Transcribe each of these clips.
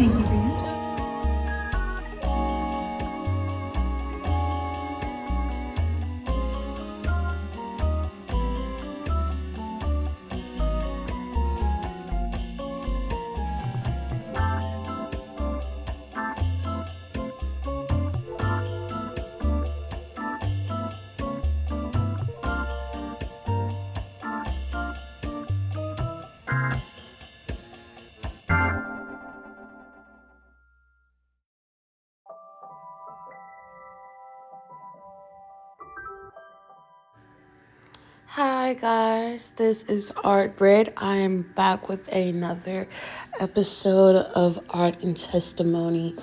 Thank you for your Hi guys, this is Art Bread. I am back with another episode of Art and Testimony.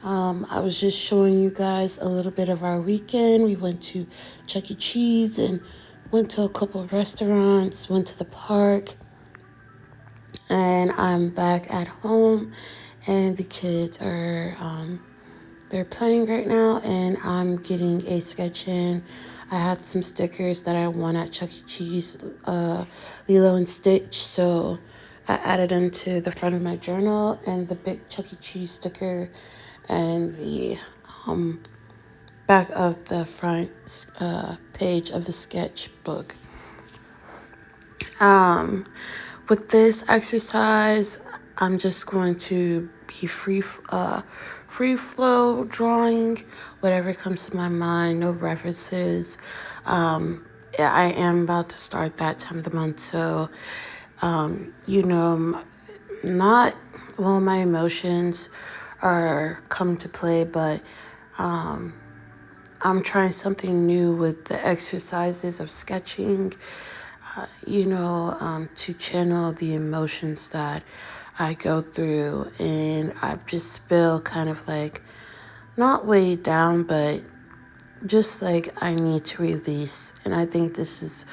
I was just showing you guys a little bit of our weekend. We went to Chuck E. Cheese and went to a couple of restaurants, went to the park, and I'm back at home and the kids are they're playing right now, and I'm getting a sketch in. I had some stickers that I won at Chuck E. Cheese, Lilo and Stitch, so I added them to the front of my journal and the big Chuck E. Cheese sticker and the back of the front page of the sketchbook. With this exercise, I'm just going to be free flow drawing, whatever comes to my mind, no references. Yeah, I am about to start that time of the month, so not all my emotions are come to play, but I'm trying something new with the exercises of sketching, to channel the emotions that I go through. And I just feel kind of like not weighed down, but just like I need to release. And I think this is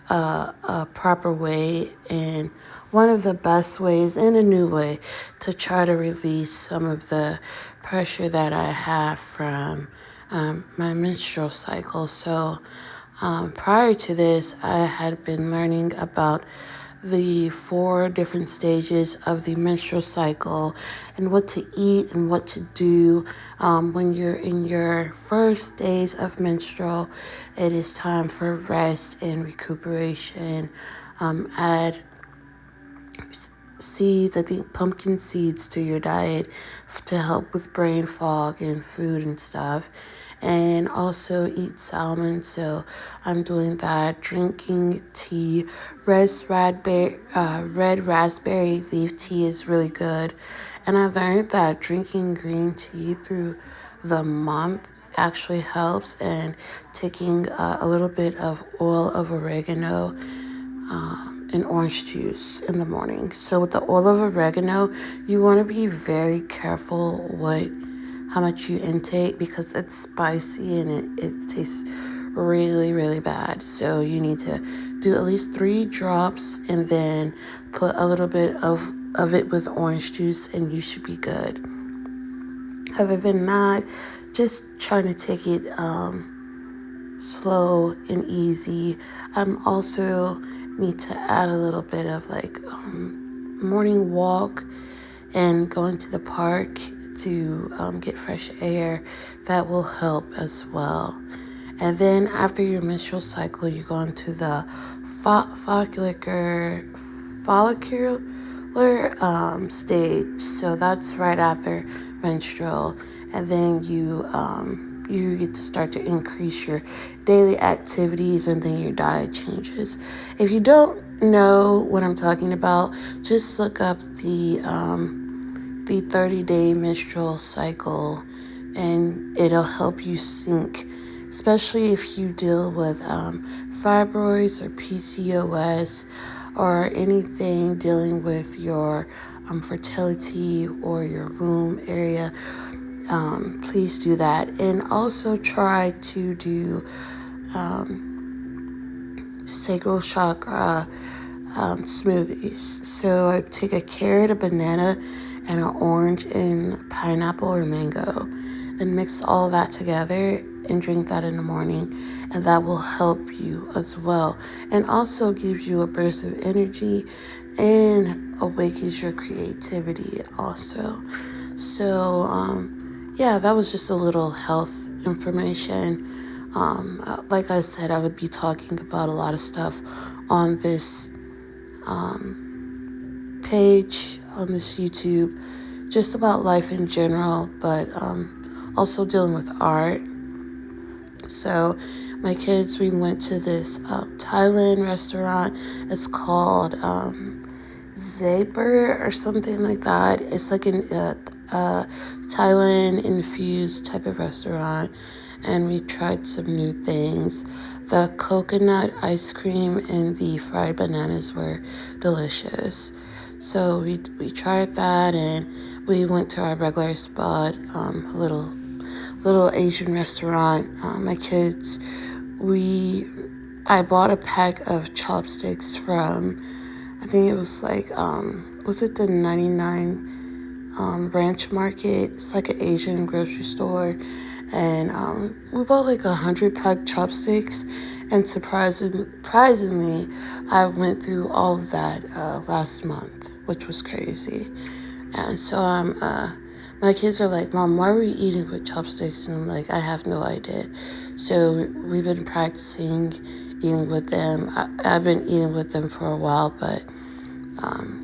a proper way and one of the best ways in a new way to try to release some of the pressure that I have from my menstrual cycle. So prior to this, I had been learning about the 4 different stages of the menstrual cycle and what to eat and what to do when you're in your first days of menstrual. It is time for rest and recuperation. Add seeds, I think pumpkin seeds to your diet to help with brain fog and food and stuff. And also eat salmon, so I'm doing that. Drinking tea, red raspberry leaf tea is really good. And I learned that drinking green tea through the month actually helps, and taking a little bit of oil of oregano and orange juice in the morning. So with the oil of oregano, you want to be very careful how much you intake, because it's spicy and it tastes really, really bad. So you need to do at least 3 drops and then put a little bit of it with orange juice and you should be good. Other than that, just trying to take it slow and easy. I'm also need to add a little bit of morning walk and going to the park to get fresh air. That will help as well. And then after your menstrual cycle, you go into the follicular stage. So that's right after menstrual, and then you get to start to increase your daily activities, and then your diet changes. If you don't know what I'm talking about, just look up the 30-day menstrual cycle, and it'll help you sync, especially if you deal with fibroids or PCOS or anything dealing with your fertility or your womb area. Please do that. And also try to do sacral chakra smoothies. So I take a carrot, a banana, and an orange and pineapple or mango, and mix all that together and drink that in the morning, and that will help you as well, and also gives you a burst of energy and awakens your creativity also. So, yeah, that was just a little health information. Like I said, I would be talking about a lot of stuff on this page, on this YouTube, just about life in general, but also dealing with art. So, my kids, we went to this Thailand restaurant. It's called Zaper or something like that. It's like an Thailand infused type of restaurant, and we tried some new things. The coconut ice cream and the fried bananas were delicious. So we tried that, and we went to our regular spot, a little Asian restaurant. My kids, we I bought a pack of chopsticks from, I think it was like, was it the 99 Ranch Market? It's like an Asian grocery store. And we bought like 100 pack chopsticks. And surprisingly, I went through all of that last month, which was crazy. And so my kids are like, Mom, why were you eating with chopsticks? And I'm like, I have no idea. So we've been practicing eating with them. I've been eating with them for a while, but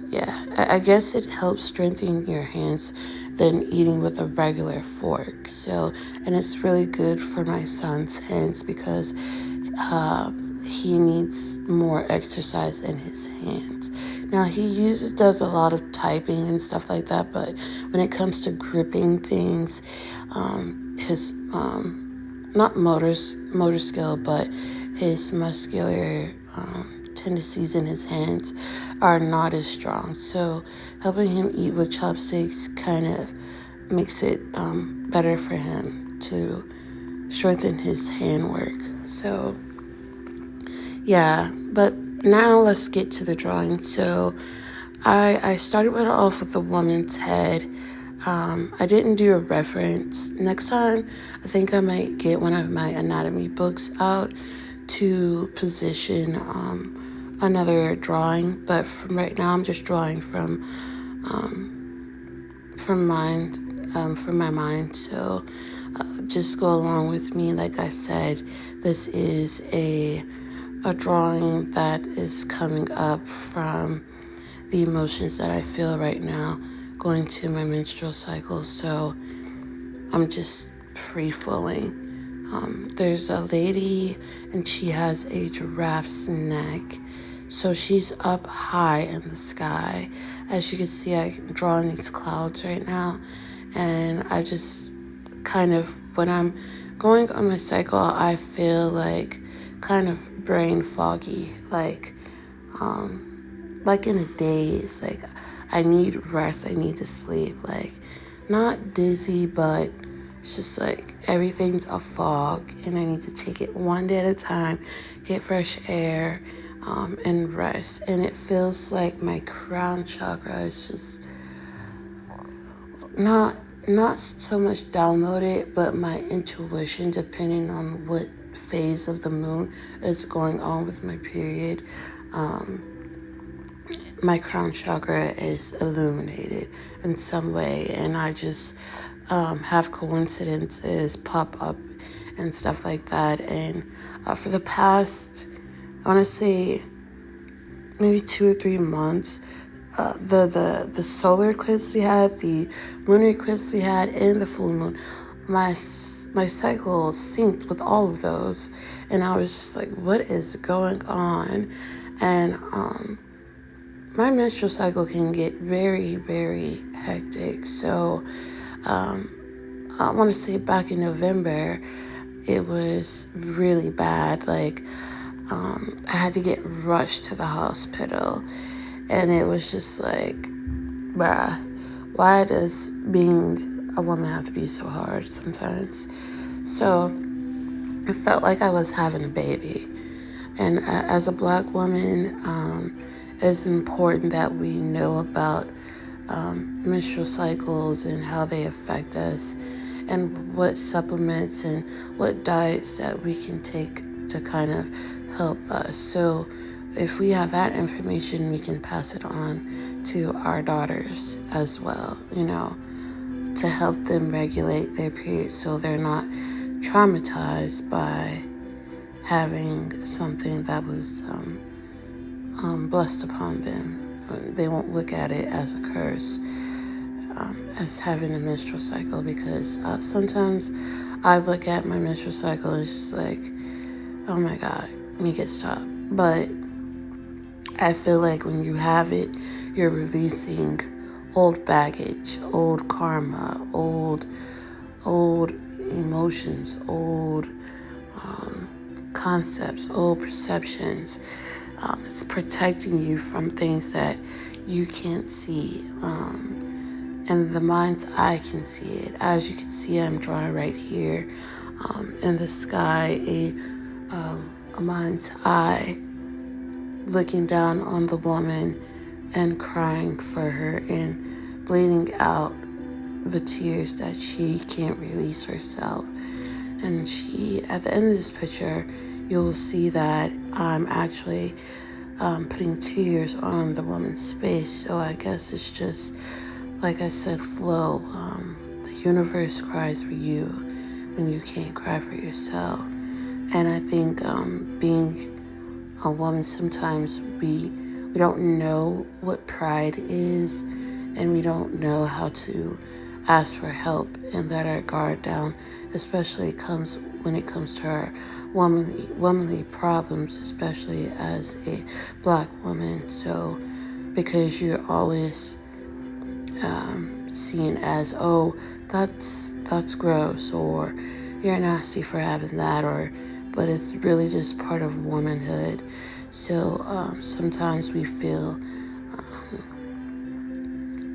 yeah, I guess it helps strengthen your hands than eating with a regular fork. So, and it's really good for my son's hands because he needs more exercise in his hands. Now does a lot of typing and stuff like that, but when it comes to gripping things, his not motor skill, but his muscular tendencies in his hands are not as strong. So helping him eat with chopsticks kind of makes it better for him to strengthen his handwork. So yeah, but now let's get to the drawing. So I started off with the woman's head. I didn't do a reference. Next time, I think I might get one of my anatomy books out to position another drawing. But from right now, I'm just drawing from my mind. So just go along with me. Like I said, this is a drawing that is coming up from the emotions that I feel right now going to my menstrual cycle. So I'm just free flowing. There's a lady and she has a giraffe's neck. So she's up high in the sky. As you can see, I'm drawing these clouds right now. And I just kind of, when I'm going on my cycle, I feel like kind of brain foggy, like in a daze. Like I need rest, I need to sleep. Like not dizzy, but it's just like everything's a fog, and I need to take it one day at a time, get fresh air, and rest. And it feels like my crown chakra is just not so much downloaded, but my intuition, depending on what phase of the moon is going on with my period, my crown chakra is illuminated in some way, and I just have coincidences pop up and stuff like that. And for the past, I want to say, maybe 2 or 3 months, the solar eclipse we had, the lunar eclipse we had, and the full moon, my cycle synced with all of those, and I was just like, what is going on? And my menstrual cycle can get very, very hectic. So I want to say back in November, it was really bad. Like I had to get rushed to the hospital, and it was just like, bruh, why does being a woman have to be so hard sometimes? So it felt like I was having a baby. And as a Black woman, it's important that we know about menstrual cycles and how they affect us, and what supplements and what diets that we can take to kind of help us. So if we have that information, we can pass it on to our daughters as well, to help them regulate their period so they're not traumatized by having something that was blessed upon them. They won't look at it as a curse, as having a menstrual cycle, because sometimes I look at my menstrual cycle and it's just like, oh my God, make it stop. But I feel like when you have it, you're releasing old baggage, old karma, old emotions, old concepts, old perceptions. It's protecting you from things that you can't see. And the mind's eye can see it. As you can see, I'm drawing right here in the sky a mind's eye looking down on the woman and crying for her and bleeding out the tears that she can't release herself. And she, at the end of this picture, you'll see that I'm actually putting tears on the woman's face. So I guess it's just, like I said, flow. The universe cries for you when you can't cry for yourself. And I think being a woman, sometimes we don't know what pride is, and we don't know how to ask for help and let our guard down, especially when it comes to our womanly problems, especially as a Black woman. So because you're always seen as, oh, that's gross, or you're nasty for having that, but it's really just part of womanhood. So sometimes we feel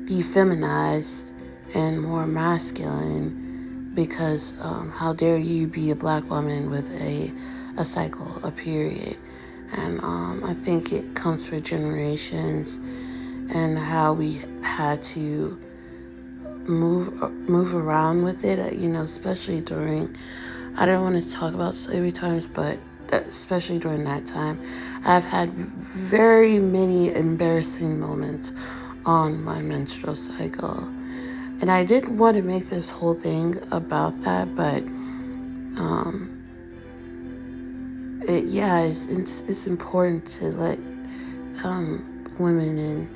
defeminized and more masculine because how dare you be a Black woman with a cycle, a period. And I think it comes for generations and how we had to move around with it, especially during, I don't want to talk about slavery times, but especially during that time, I've had very many embarrassing moments on my menstrual cycle. And I didn't want to make this whole thing about that, but it's important to let women and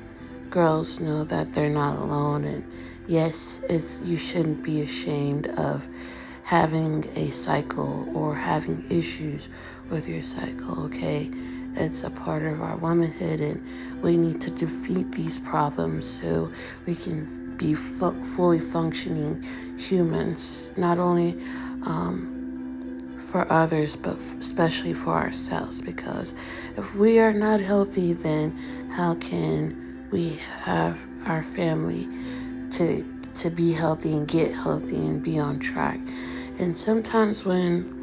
girls know that they're not alone. And yes, you shouldn't be ashamed of having a cycle or having issues with your cycle, okay? It's a part of our womanhood, and we need to defeat these problems so we can be fully functioning humans, not only for others, but especially for ourselves. Because if we are not healthy, then how can we have our family to be healthy and get healthy and be on track? And sometimes when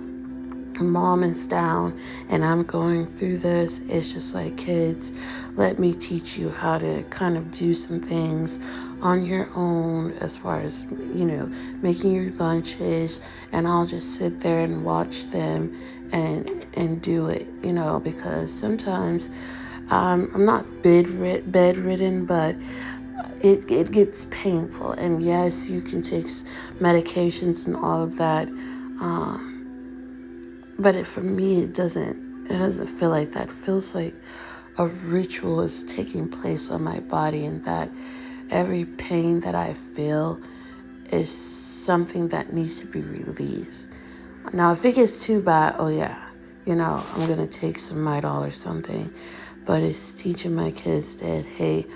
mom is down and I'm going through this, it's just like, kids, let me teach you how to kind of do some things on your own, as far as, making your lunches, and I'll just sit there and watch them and do it, because sometimes I'm not bedridden, but it gets painful. And yes, you can take medications and all of that, but for me, it doesn't feel like that. It feels like a ritual is taking place on my body, and that every pain that I feel is something that needs to be released. Now, if it gets too bad, oh yeah, I'm going to take some Midol or something. But it's teaching my kids that, hey,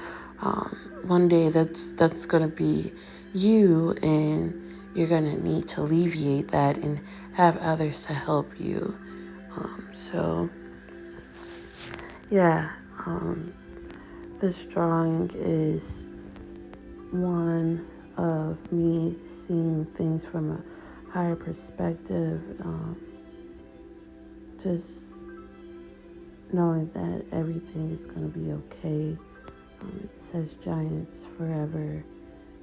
one day that's going to be you, and you're going to need to alleviate that and have others to help you. So, yeah, this drawing is one of me seeing things from a higher perspective, just knowing that everything is going to be okay. It says giants forever.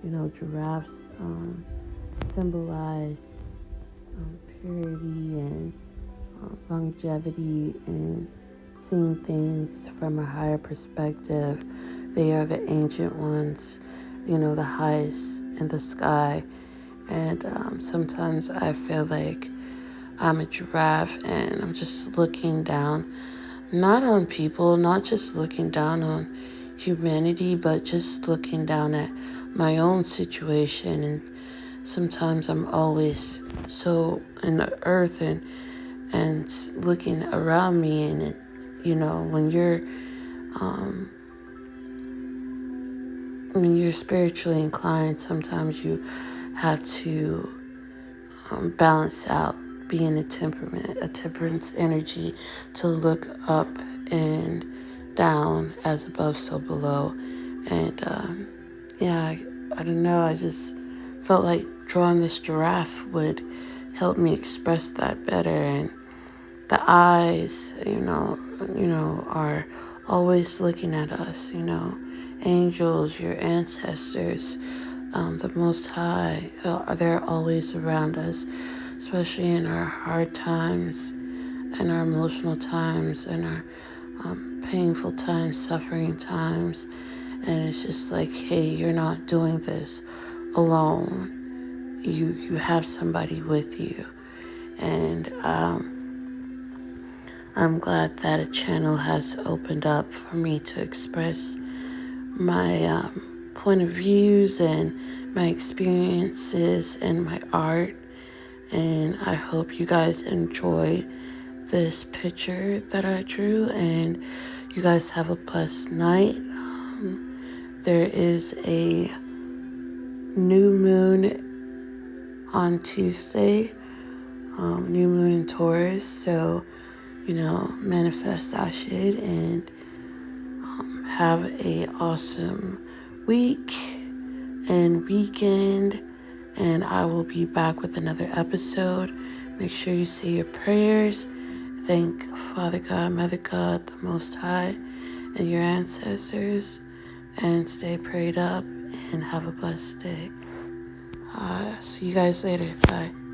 Giraffes symbolize purity and longevity, and seeing things from a higher perspective. They are the ancient ones, the highs in the sky. And sometimes I feel like I'm a giraffe and I'm just looking down, not on people, not just looking down on humanity, but just looking down at my own situation. And sometimes I'm always so in the earth and looking around me. And um, when you're spiritually inclined, sometimes you have to balance out being a temperance energy, to look up and down, as above so below. And I don't know, I just felt like drawing this giraffe would help me express that better. And the eyes, are always looking at us, angels, your ancestors, the Most High, they're always around us, especially in our hard times and our emotional times and our painful times, suffering times. And it's just like, hey, you're not doing this alone. You have somebody with you. And I'm glad that a channel has opened up for me to express my point of views and my experiences and my art. And I hope you guys enjoy this picture that I drew, and you guys have a blessed night. There is a new moon on Tuesday, new moon in Taurus, so manifest that shit and have a awesome week and weekend. And I will be back with another episode. Make sure you say your prayers. Thank Father God, Mother God, the Most High, and your ancestors. And stay prayed up and have a blessed day. See you guys later. Bye.